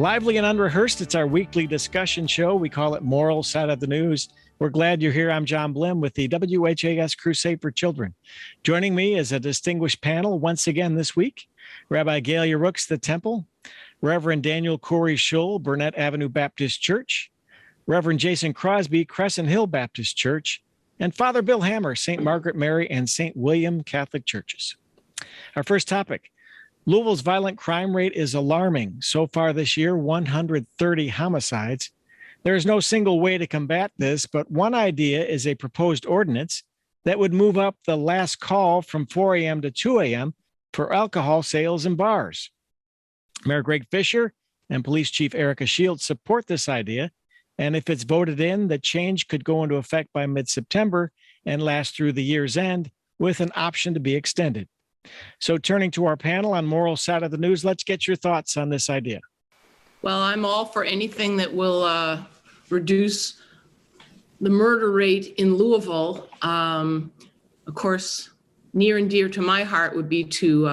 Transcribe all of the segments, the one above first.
Lively and unrehearsed, it's our weekly discussion show. We call it Moral Side of the News. We're glad you're here. I'm John Blim with the WHAS Crusade for Children. Joining me is a distinguished panel once again this week. Rabbi Gaylia Rooks, the Temple, Reverend Daniel Corrie Shull, Burnett Avenue Baptist Church, Reverend Jason Crosby, Crescent Hill Baptist Church, and Father Bill Hammer, St. Margaret Mary and St. William Catholic Churches. Our first topic. Louisville's violent crime rate is alarming. So far this year, 130 homicides. There is no single way to combat this, but one idea is a proposed ordinance that would move up the last call from 4 a.m. to 2 a.m. for alcohol sales in bars. Mayor Greg Fisher and Police Chief Erica Shields support this idea, and if it's voted in, the change could go into effect by mid-September and last through the year's end with an option to be extended. So turning to our panel on Moral Side of the News, let's get your thoughts on this idea. Well, I'm all for anything that will reduce the murder rate in Louisville. Of course, near and dear to my heart would be to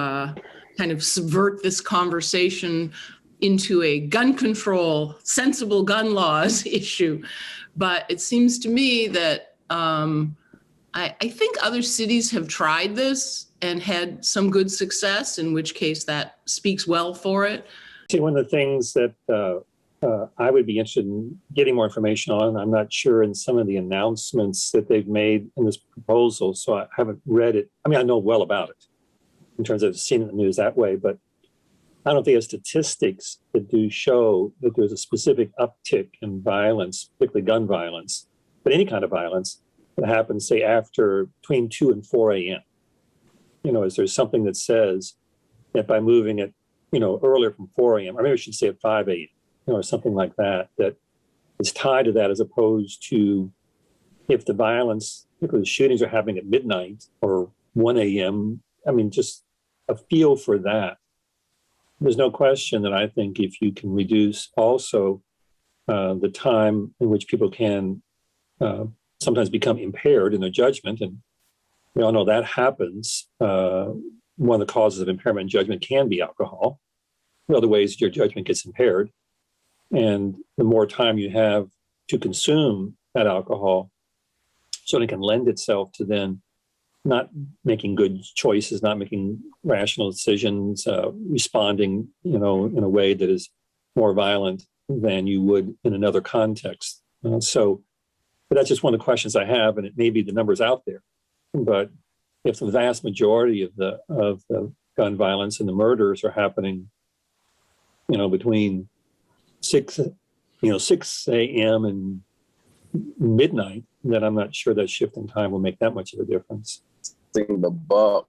kind of subvert this conversation into a gun control, sensible gun laws issue. But it seems to me that I think other cities have tried this and had some good success, in which case that speaks well for it. See, one of the things that I would be interested in getting more information on, I'm not sure in some of the announcements that they've made in this proposal, so I haven't read it. I mean, I know well about it in terms of seeing it in the news that way, but I don't think have statistics that do show that there's a specific uptick in violence, particularly gun violence, but any kind of violence that happens, say, after between 2 and 4 a.m. You know, is there something that says that by moving it, you know, earlier from 4 a.m., or maybe I should say at 5 a.m., you know, or something like that, that is tied to that, as opposed to if the violence, particularly the shootings, are happening at midnight or 1 a.m. I mean, just a feel for that. There's no question that I think if you can reduce also the time in which people can sometimes become impaired in their judgment, and we all know that happens. One of the causes of impairment in judgment can be alcohol. The other ways your judgment gets impaired. And the more time you have to consume that alcohol, certainly can lend itself to then not making good choices, not making rational decisions, responding, you know, in a way that is more violent than you would in another context. But that's just one of the questions I have, and it may be the numbers out there. But if the vast majority of the gun violence and the murders are happening, you know, between 6 a.m. and midnight, then I'm not sure that shift in time will make that much of a difference. The buck,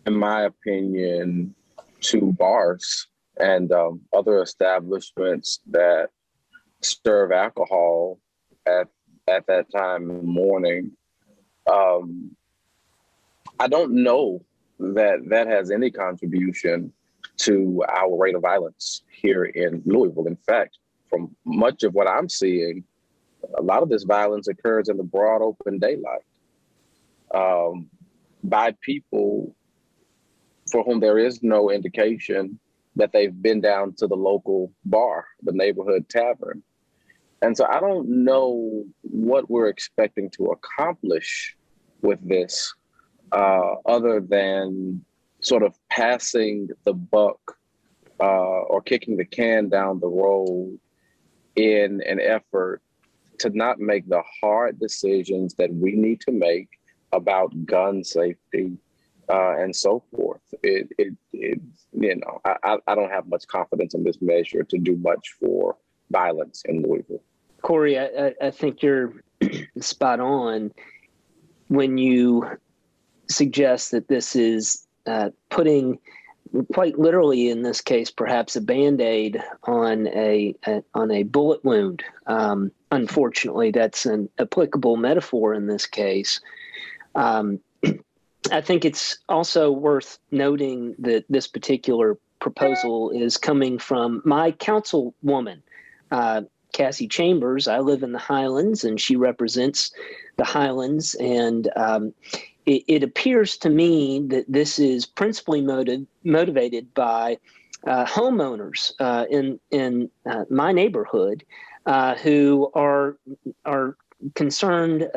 in my opinion, to bars and other establishments that serve alcohol at that time in the morning. I don't know that has any contribution to our rate of violence here in Louisville. In fact, from much of what I'm seeing, a lot of this violence occurs in the broad open daylight by people for whom there is no indication that they've been down to the local bar, the neighborhood tavern. And so I don't know what we're expecting to accomplish with this other than sort of passing the buck or kicking the can down the road in an effort to not make the hard decisions that we need to make about gun safety and so forth. I don't have much confidence in this measure to do much for violence in Louisville. Corrie, I think you're spot on when you suggest that this is putting, quite literally in this case, perhaps a Band-Aid on a bullet wound. Unfortunately, that's an applicable metaphor in this case. I think it's also worth noting that this particular proposal is coming from my councilwoman, Cassie Chambers. I live in the Highlands, and she represents the Highlands. And it appears to me that this is principally motivated by homeowners in my neighborhood who are concerned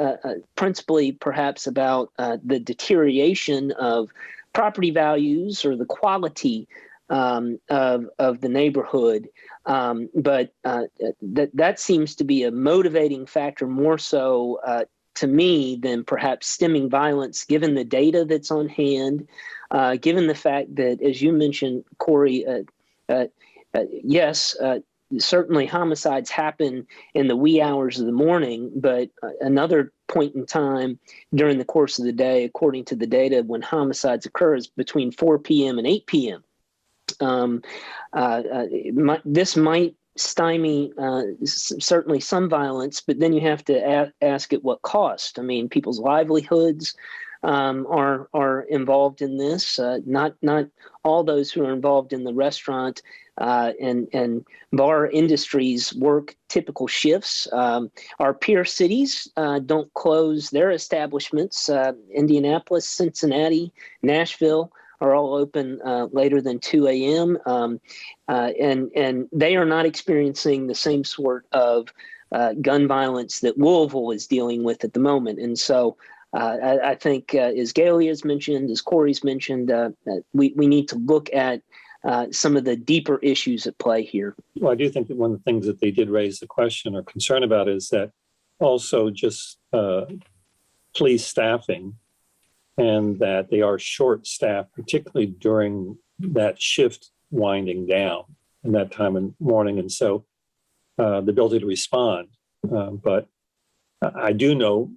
principally perhaps about the deterioration of property values or the quality of the neighborhood. But that seems to be a motivating factor more so to me than perhaps stemming violence, given the data that's on hand, given the fact that, as you mentioned, Corrie, yes, certainly homicides happen in the wee hours of the morning, but another point in time during the course of the day, according to the data, when homicides occur is between 4 p.m. and 8 p.m. This might stymie certainly some violence, but then you have to ask at what cost. I mean, people's livelihoods are involved in this. Not all those who are involved in the restaurant and bar industries work typical shifts. Our peer cities don't close their establishments. Indianapolis, Cincinnati, Nashville are all open later than 2 a.m. And they are not experiencing the same sort of gun violence that Louisville is dealing with at the moment. And so I think, as Gaylia has mentioned, as Corrie's mentioned, we need to look at some of the deeper issues at play here. Well, I do think that one of the things that they did raise the question or concern about is that also just police staffing, and that they are short-staffed, particularly during that shift winding down in that time of morning. And so the ability to respond. But I do know,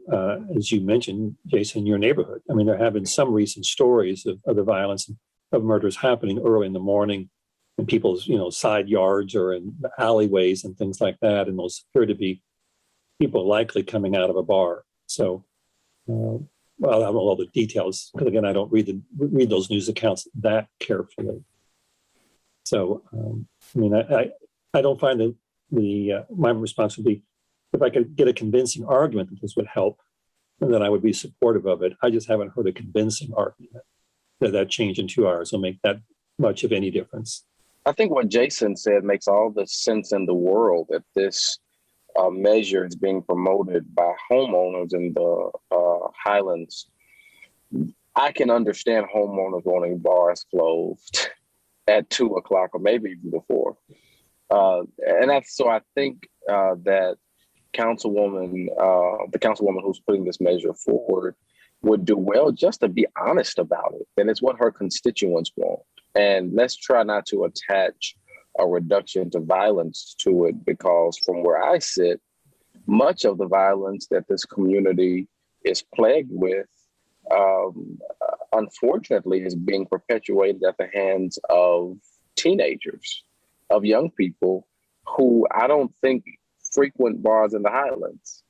as you mentioned, Jason, your neighborhood. I mean, there have been some recent stories of the violence of murders happening early in the morning in people's, side yards or in alleyways and things like that. And those appear to be people likely coming out of a bar. So, well, I don't know all the details because, again, I don't read those news accounts that carefully. So, I don't find that my response would be, if I could get a convincing argument that this would help, and then I would be supportive of it. I just haven't heard a convincing argument that change in 2 hours will make that much of any difference. I think what Jason said makes all the sense in the world, that this measure is being promoted by homeowners in the Highlands. I can understand homeowners wanting bars closed at 2 o'clock or maybe even before. And so I think that the councilwoman who's putting this measure forward would do well just to be honest about it. And it's what her constituents want. And let's try not to attach a reduction to violence to it, because from where I sit, much of the violence that this community is plagued with, unfortunately, is being perpetuated at the hands of teenagers, of young people who I don't think frequent bars in the Highlands.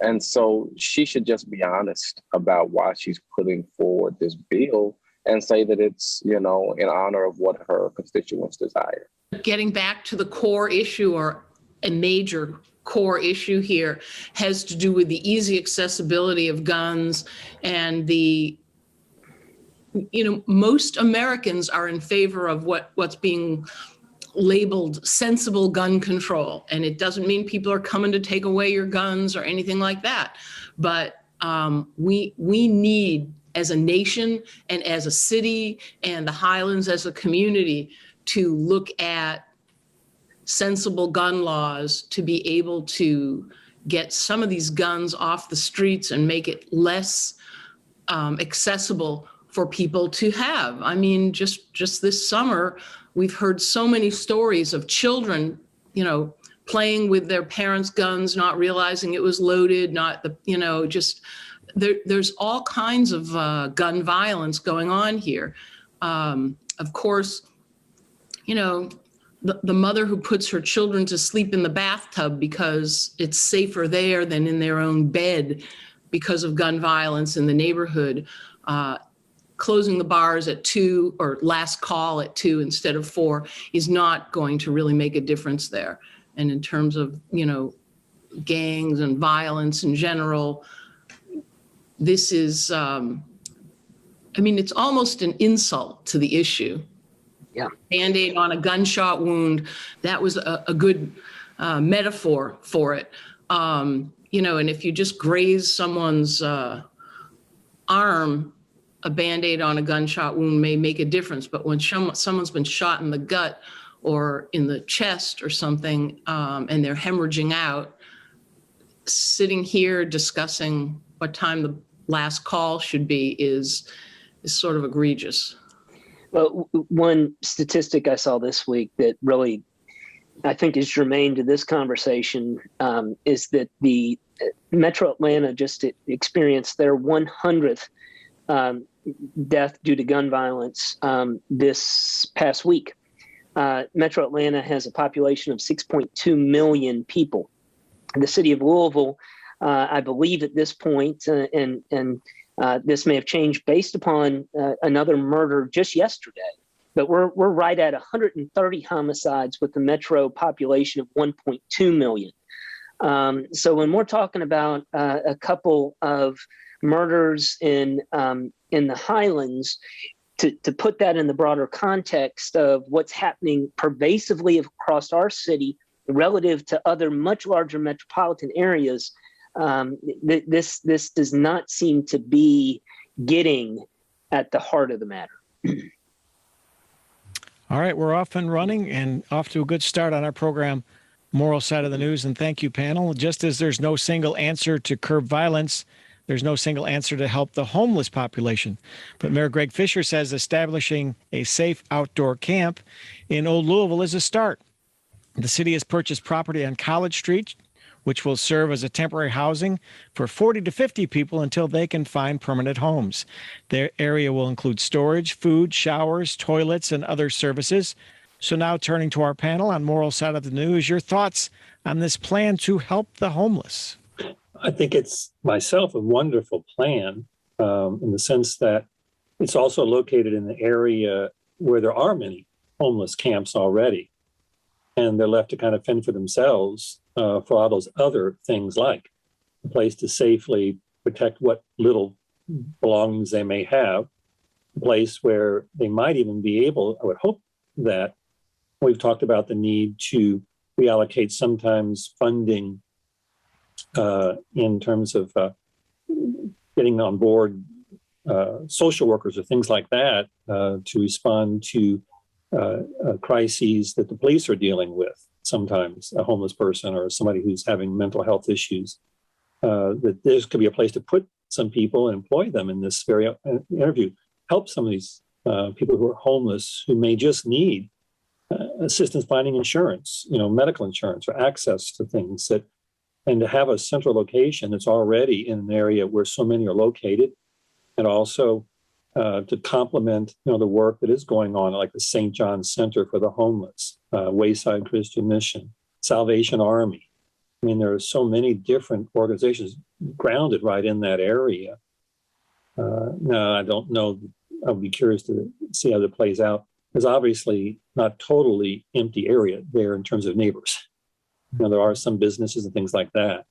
And so she should just be honest about why she's putting forward this bill and say that it's, in honor of what her constituents desire. Getting back to the core issue, or a major core issue here, has to do with the easy accessibility of guns and most Americans are in favor of what's being labeled sensible gun control. And it doesn't mean people are coming to take away your guns or anything like that. But we need, as a nation and as a city and the Highlands as a community, to look at sensible gun laws to be able to get some of these guns off the streets and make it less accessible for people to have. I mean, just this summer, we've heard so many stories of children, playing with their parents' guns, not realizing it was loaded, there's all kinds of gun violence going on here. Of course, the mother who puts her children to sleep in the bathtub because it's safer there than in their own bed because of gun violence in the neighborhood, closing the bars at 2 or last call at 2 instead of 4 is not going to really make a difference there. And in terms of, gangs and violence in general, this is, it's almost an insult to the issue Yeah. Band-Aid on a gunshot wound. That was a good metaphor for it. You know, and if you just graze someone's arm, a Band-Aid on a gunshot wound may make a difference. But when someone's been shot in the gut or in the chest or something, and they're hemorrhaging out, sitting here discussing what time the last call should be is sort of egregious. Well, one statistic I saw this week that really I think is germane to this conversation is that the Metro Atlanta just experienced their 100th death due to gun violence this past week. Metro Atlanta has a population of 6.2 million people. The city of Louisville, I believe at this point, and this may have changed based upon another murder just yesterday, but we're right at 130 homicides with the metro population of 1.2 million. So when we're talking about a couple of murders in the Highlands, to put that in the broader context of what's happening pervasively across our city relative to other much larger metropolitan areas, this does not seem to be getting at the heart of the matter. All right, we're off and running and off to a good start on our program, Moral Side of the News. And thank you, panel. Just as there's no single answer to curb violence, there's no single answer to help the homeless population. But Mayor Greg Fisher says establishing a safe outdoor camp in Old Louisville is a start. The city has purchased property on College Street, which will serve as a temporary housing for 40 to 50 people until they can find permanent homes. Their area will include storage, food, showers, toilets, and other services. So now turning to our panel on Moral Side of the News, your thoughts on this plan to help the homeless? I think it's myself a wonderful plan in the sense that it's also located in the area where there are many homeless camps already, and they're left to kind of fend for themselves for all those other things, like a place to safely protect what little belongings they may have, a place where they might even be able, I would hope that we've talked about the need to reallocate sometimes funding in terms of getting on board social workers or things like that to respond to crises that the police are dealing with. Sometimes a homeless person or somebody who's having mental health issues, that there could be a place to put some people and employ them in this very interview, help some of these people who are homeless who may just need assistance finding insurance, medical insurance or access to things that, and to have a central location that's already in an area where so many are located, and also to complement, the work that is going on, like the St. John's Center for the Homeless, Wayside Christian Mission, Salvation Army. I mean, there are so many different organizations grounded right in that area. Now, I don't know. I'll be curious to see how that plays out. There's obviously not totally empty area there in terms of neighbors. There are some businesses and things like that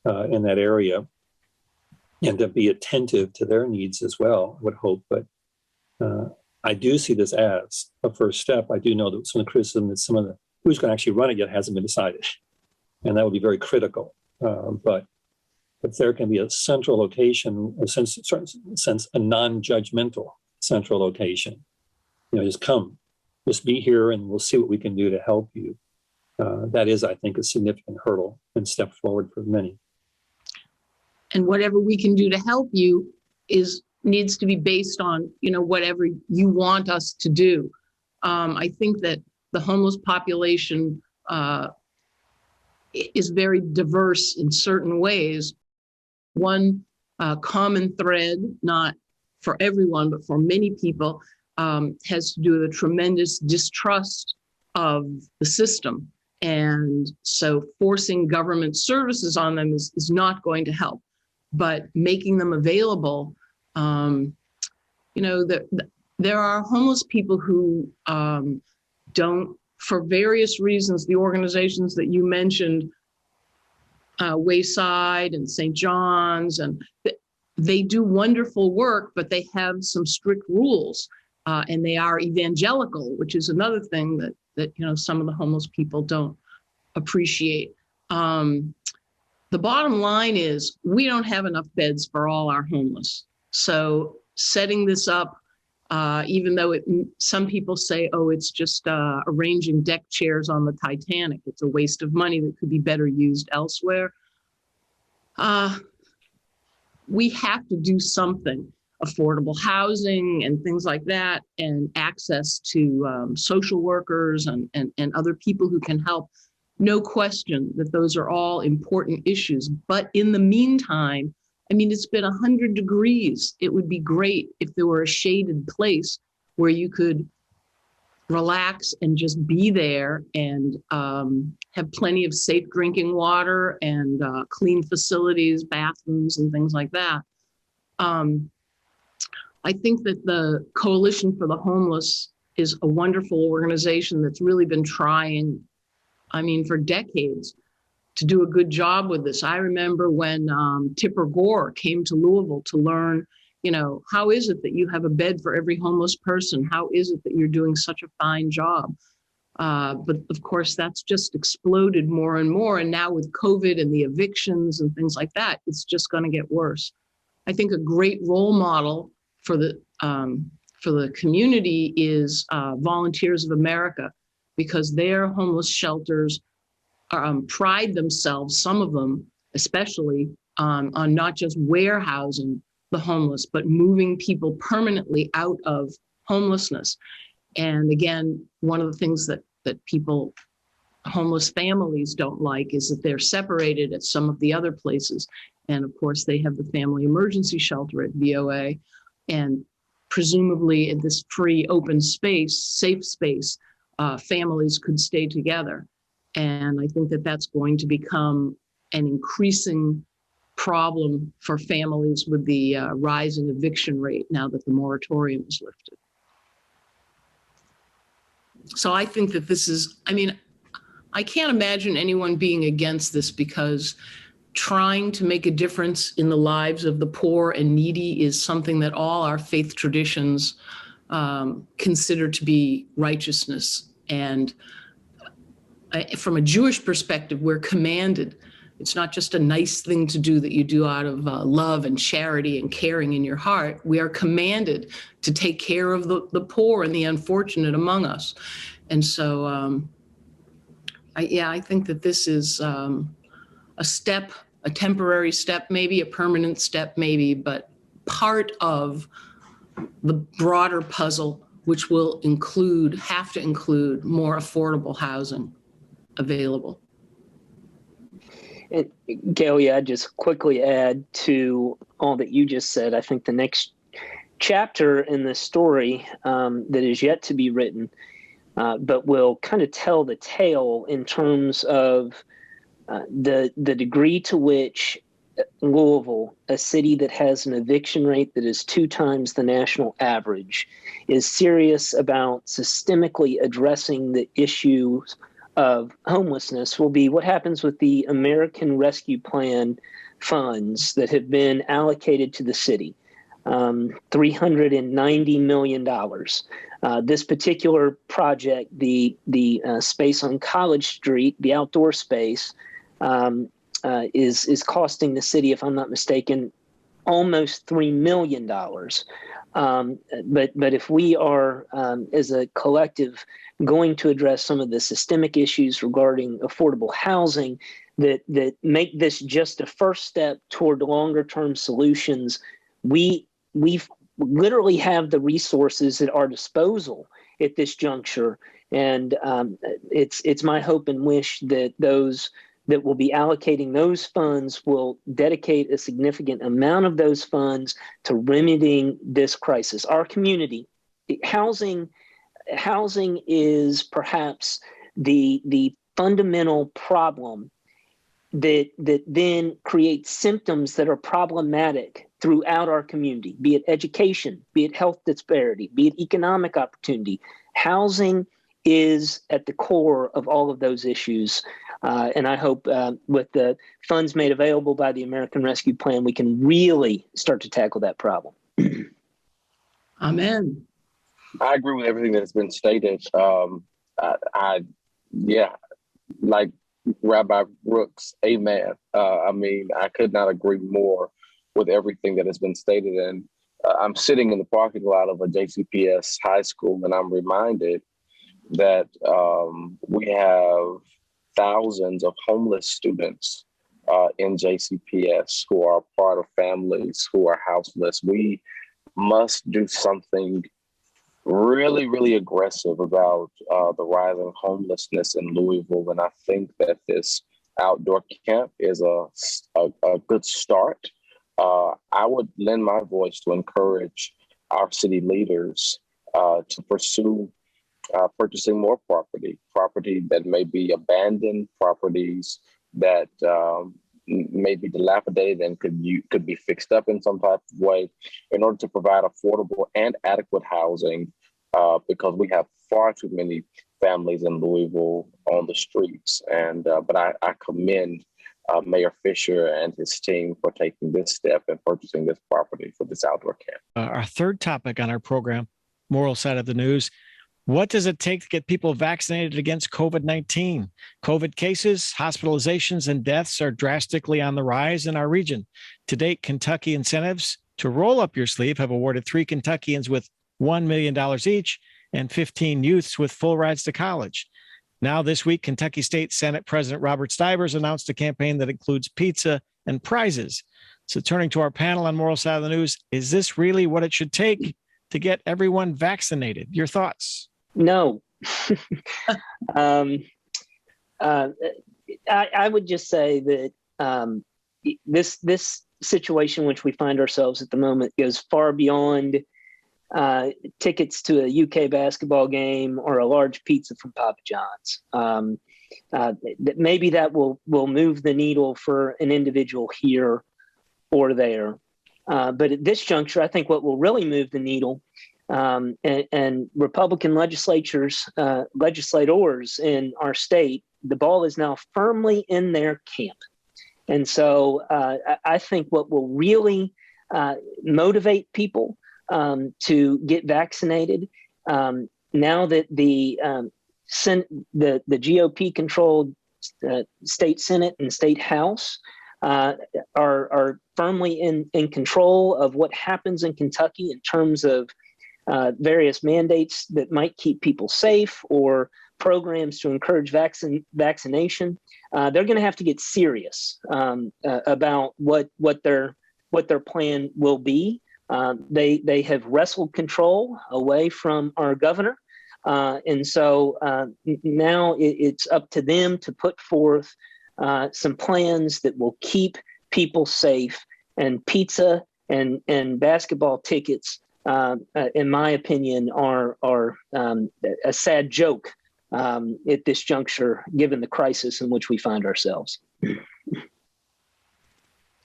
in that area, and to be attentive to their needs as well, I would hope. But I do see this as a first step. I do know that some of the criticism that some of the who's going to actually run it yet hasn't been decided, and that would be very critical. But if there can be a central location, a certain sense, a non-judgmental central location, just be here, and we'll see what we can do to help you. That is, I think, a significant hurdle and step forward for many. And whatever we can do to help you needs to be based on, whatever you want us to do. I think that the homeless population is very diverse in certain ways. One common thread, not for everyone, but for many people, has to do with a tremendous distrust of the system. And so forcing government services on them is not going to help, but making them available. There are homeless people who don't, for various reasons, the organizations that you mentioned, Wayside and St. John's, and they do wonderful work, but they have some strict rules. and they are evangelical, which is another thing that some of the homeless people don't appreciate. The bottom line is we don't have enough beds for all our homeless. So setting this up, even though some people say, oh, it's just arranging deck chairs on the Titanic, it's a waste of money that could be better used elsewhere. We have to do something. Affordable housing and things like that, and access to social workers and other people who can help. No question that those are all important issues. But in the meantime, I mean, it's been 100 degrees. It would be great if there were a shaded place where you could relax and just be there and have plenty of safe drinking water and clean facilities, bathrooms, and things like that. I think that the Coalition for the Homeless is a wonderful organization that's really been trying, I mean, for decades to do a good job with this. I remember when Tipper Gore came to Louisville to learn, how is it that you have a bed for every homeless person? How is it that you're doing such a fine job? But of course, that's just exploded more and more. And now with COVID and the evictions and things like that, it's just going to get worse. I think a great role model for the community is Volunteers of America, because their homeless shelters pride themselves, some of them especially, on not just warehousing the homeless, but moving people permanently out of homelessness. And again, one of the things that homeless families don't like is that they're separated at some of the other places. And of course, they have the family emergency shelter at VOA. And presumably in this free open space, safe space, families could stay together. And I think that that's going to become an increasing problem for families with the rising eviction rate now that the moratorium is lifted. So I think that this is, I can't imagine anyone being against this, because trying to make a difference in the lives of the poor and needy is something that all our faith traditions consider to be righteousness. And from a Jewish perspective, we're commanded. It's not just a nice thing to do that you do out of love and charity and caring in your heart. We are commanded to take care of the poor and the unfortunate among us. And so, I think that this is a step, a temporary step, maybe a permanent step, maybe, but part of the broader puzzle, which will have to include more affordable housing available. And Gaylia, I'd just quickly add to all that you just said. I think the next chapter in this story that is yet to be written, but will kind of tell the tale in terms of the degree to which Louisville, a city that has an eviction rate that is 2 times the national average, is serious about systemically addressing the issues of homelessness, will be what happens with the American Rescue Plan funds that have been allocated to the city, $390 million. This particular project, the space on College Street, the outdoor space, is costing the city, if I'm not mistaken, almost $3 million. But if we are, as a collective, going to address some of the systemic issues regarding affordable housing that make this just a first step toward longer term solutions, we literally have the resources at our disposal at this juncture. And it's my hope and wish that those that will be allocating those funds will dedicate a significant amount of those funds to remedying this crisis. Our community, housing is perhaps the fundamental problem that then creates symptoms that are problematic throughout our community, be it education, be it health disparity, be it economic opportunity. Housing is at the core of all of those issues. And I hope with the funds made available by the American Rescue Plan, we can really start to tackle that problem. Amen. I agree with everything that has been stated. Yeah, like Rabbi Rooks, amen. I mean, I could not agree more with everything that has been stated. And I'm sitting in the parking lot of a JCPS high school, and I'm reminded that we have thousands of homeless students in JCPS who are part of families who are houseless. We must do something really, really aggressive about the rising homelessness in Louisville. And I think that this outdoor camp is a good start. I would lend my voice to encourage our city leaders to pursue purchasing more property that may be abandoned, properties that may be dilapidated and could be fixed up in some type of way in order to provide affordable and adequate housing, because we have far too many families in Louisville on the streets. And but I commend Mayor Fisher and his team for taking this step and purchasing this property for this outdoor camp. Our third topic on our program, Moral Side of the News. What does it take to get people vaccinated against COVID-19? COVID cases, hospitalizations, and deaths are drastically on the rise in our region. To date, Kentucky incentives to roll up your sleeve have awarded 3 Kentuckians with $1 million each and 15 youths with full rides to college. Now this week, Kentucky State Senate President Robert Stivers announced a campaign that includes pizza and prizes. So turning to our panel on Moral Side of the News, is this really what it should take to get everyone vaccinated? Your thoughts? No. I would just say that this situation in which we find ourselves at the moment goes far beyond tickets to a UK basketball game or a large pizza from Papa John's. Maybe that will move the needle for an individual here or there. But at this juncture, I think what will really move the needle, and Republican legislators in our state, the ball is now firmly in their camp. And so I think what will really motivate people to get vaccinated, now that the GOP-controlled state Senate and state House are firmly in control of what happens in Kentucky in terms of various mandates that might keep people safe or programs to encourage vaccination, they're going to have to get serious about what their plan will be. They have wrestled control away from our governor. And so now it's up to them to put forth some plans that will keep people safe, and pizza and basketball tickets, in my opinion, are a sad joke at this juncture, given the crisis in which we find ourselves.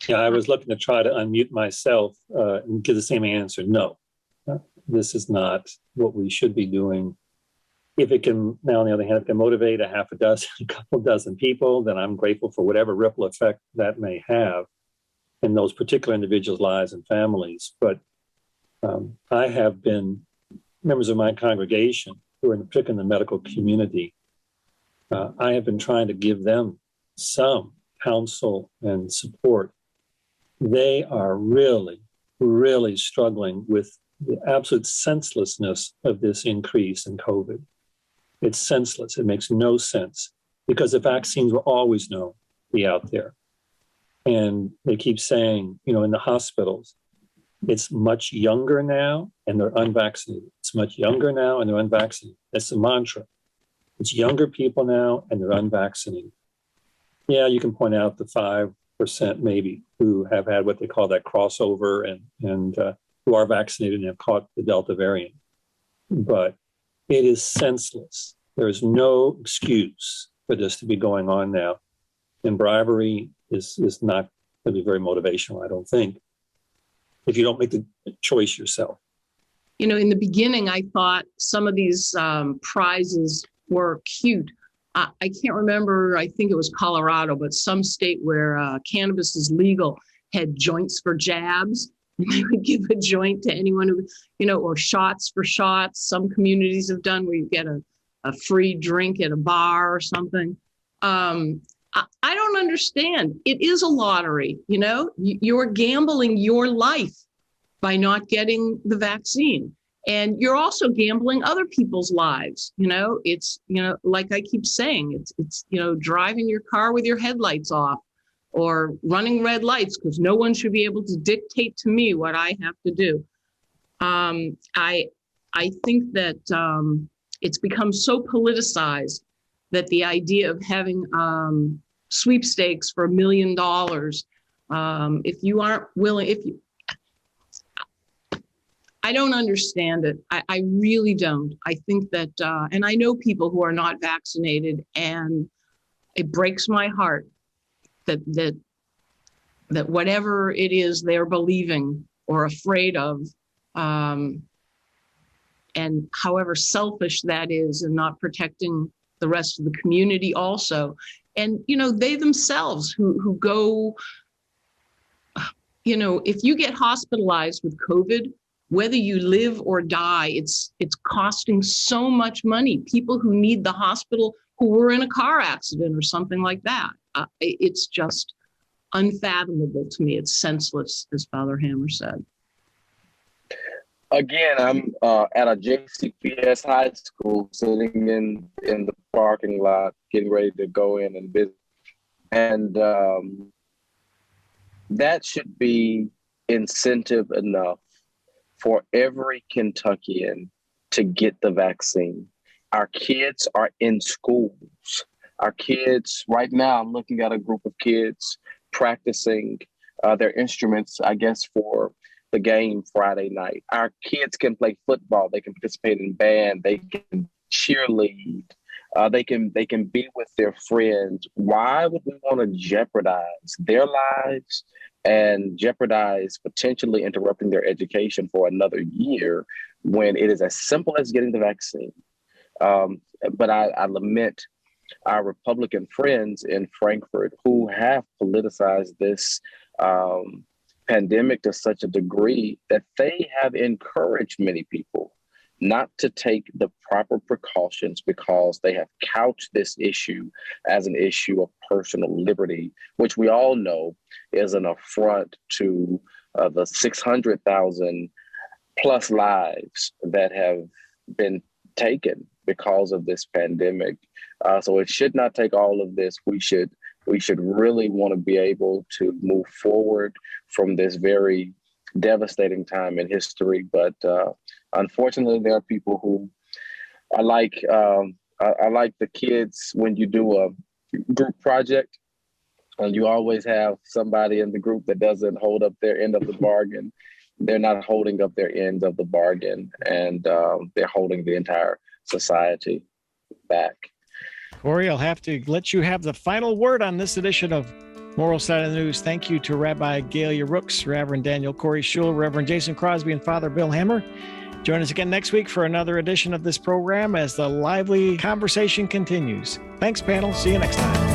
Yeah, I was looking to try to unmute myself and give the same answer. No, this is not what we should be doing. If it can, now on the other hand, if it can motivate a couple dozen people, then I'm grateful for whatever ripple effect that may have in those particular individuals' lives and families. But I have been members of my congregation who are particularly in the medical community. I have been trying to give them some counsel and support. They are really, really struggling with the absolute senselessness of this increase in COVID. It's senseless. It makes no sense because the vaccines will always know be out there. And they keep saying, in the hospitals, it's much younger now and they're unvaccinated. It's much younger now and they're unvaccinated. That's the mantra. It's younger people now and they're unvaccinated. Yeah, you can point out the 5% maybe who have had what they call that crossover and who are vaccinated and have caught the Delta variant. But it is senseless. There is no excuse for this to be going on now. And bribery is not going to be very motivational, I don't think, if you don't make the choice yourself. In the beginning, I thought some of these prizes were cute. I can't remember, I think it was Colorado, but some state where cannabis is legal had joints for jabs. they would give a joint to anyone who, or shots for shots. Some communities have done where you get a free drink at a bar or something. I don't understand. It is a lottery, you're gambling your life by not getting the vaccine. And you're also gambling other people's lives. It's, like I keep saying, it's driving your car with your headlights off or running red lights because no one should be able to dictate to me what I have to do. I think that it's become so politicized that the idea of having sweepstakes for $1 million, if you aren't willing, I don't understand it. I really don't. I think that, and I know people who are not vaccinated, and it breaks my heart that whatever it is they're believing or afraid of, and however selfish that is, and not protecting the rest of the community also. And, they themselves who go, if you get hospitalized with COVID, whether you live or die, it's costing so much money. People who need the hospital who were in a car accident or something like that. It's just unfathomable to me. It's senseless, as Father Hammer said. Again, I'm at a JCPS high school, sitting in the parking lot, getting ready to go in and visit. And that should be incentive enough for every Kentuckian to get the vaccine. Our kids are in schools. Our kids, right now, I'm looking at a group of kids practicing their instruments, I guess, for the game Friday night. Our kids can play football. They can participate in band. They can cheerlead. They can be with their friends. Why would we want to jeopardize their lives and jeopardize potentially interrupting their education for another year when it is as simple as getting the vaccine? But I lament our Republican friends in Frankfurt who have politicized this pandemic to such a degree that they have encouraged many people not to take the proper precautions because they have couched this issue as an issue of personal liberty, which we all know is an affront to the 600,000 plus lives that have been taken because of this pandemic. So it should not take all of this. We should really want to be able to move forward from this very devastating time in history. But unfortunately, there are people who are like the kids when you do a group project and you always have somebody in the group that doesn't hold up their end of the bargain. They're not holding up their end of the bargain, and they're holding the entire society back. Corrie, I'll have to let you have the final word on this edition of Moral Side of the News. Thank you to Rabbi Gaylia Rooks, Reverend Daniel Corrie Shull, Reverend Jason Crosby, and Father Bill Hammer. Join us again next week for another edition of this program as the lively conversation continues. Thanks, panel. See you next time.